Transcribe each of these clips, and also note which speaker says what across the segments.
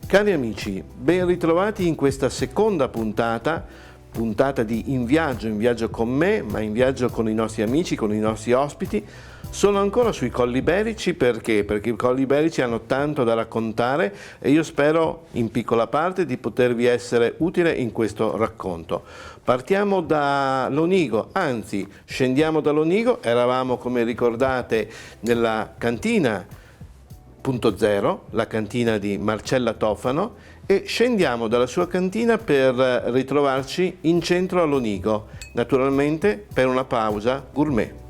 Speaker 1: Cari amici, ben ritrovati in questa seconda puntata di In viaggio con me, ma in viaggio con i nostri amici, con i nostri ospiti. Sono ancora sui Colli Iberici perché i Colli Iberici hanno tanto da raccontare e io spero in piccola parte di potervi essere utile in questo racconto. Partiamo da Lonigo, anzi scendiamo da Lonigo, eravamo come ricordate nella cantina Punto Zero, la cantina di Marcella Tofano, e scendiamo dalla sua cantina per ritrovarci in centro a Lonigo, naturalmente per una pausa gourmet.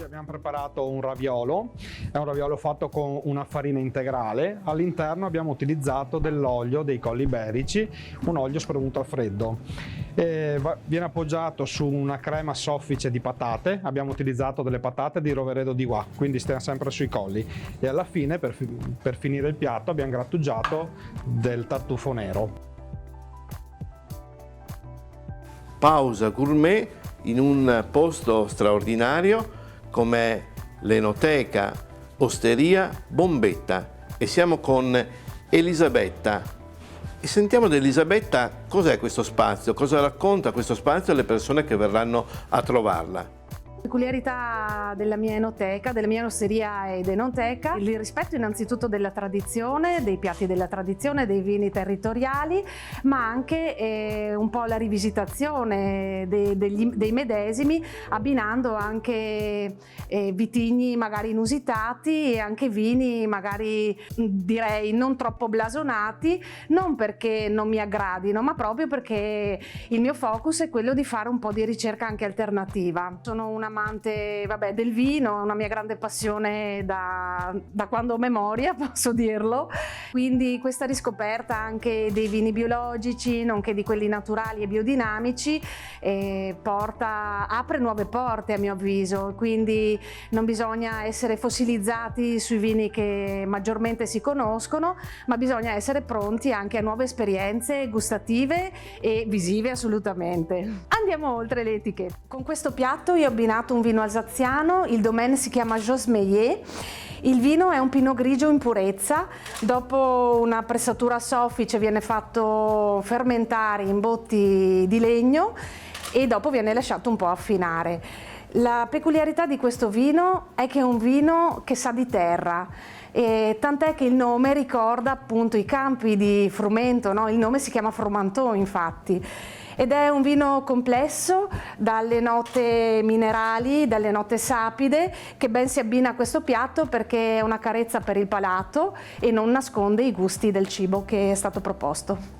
Speaker 2: Abbiamo preparato un raviolo, è un raviolo fatto con una farina integrale. All'interno abbiamo utilizzato dell'olio dei Colli Iberici, un olio spremuto al freddo. Viene appoggiato su una crema soffice di patate, abbiamo utilizzato delle patate di Roveredo di Qua, quindi stiamo sempre sui colli. E alla fine, per finire il piatto, abbiamo grattugiato del tartufo nero.
Speaker 1: Pausa gourmet in un posto straordinario come l'Enoteca Osteria Bombetta e siamo con Elisabetta e sentiamo da Elisabetta cos'è questo spazio, cosa racconta questo spazio alle persone che verranno a trovarla.
Speaker 3: Peculiarità della mia enoteca, della mia osteria ed enoteca, il rispetto innanzitutto della tradizione, dei piatti della tradizione, dei vini territoriali, ma anche un po' la rivisitazione dei medesimi, abbinando anche vitigni magari inusitati e anche vini magari direi non troppo blasonati, non perché non mi aggradino, ma proprio perché il mio focus è quello di fare un po' di ricerca anche alternativa. Sono una amante del vino, una mia grande passione da quando ho memoria, posso dirlo, quindi questa riscoperta anche dei vini biologici nonché di quelli naturali e biodinamici apre nuove porte a mio avviso, quindi non bisogna essere fossilizzati sui vini che maggiormente si conoscono, ma bisogna essere pronti anche a nuove esperienze gustative e visive assolutamente. Andiamo oltre le etichette. Con questo piatto io ho abbinato un vino alsaziano, il domaine si chiama Jos Meillet. Il vino è un pinot grigio in purezza, dopo una pressatura soffice viene fatto fermentare in botti di legno e dopo viene lasciato un po' affinare. La peculiarità di questo vino è che è un vino che sa di terra, tant'è che il nome ricorda appunto i campi di frumento, no? Il nome si chiama Fromenteau infatti. Ed è un vino complesso, dalle note minerali, dalle note sapide, che ben si abbina a questo piatto perché è una carezza per il palato e non nasconde i gusti del cibo che è stato proposto.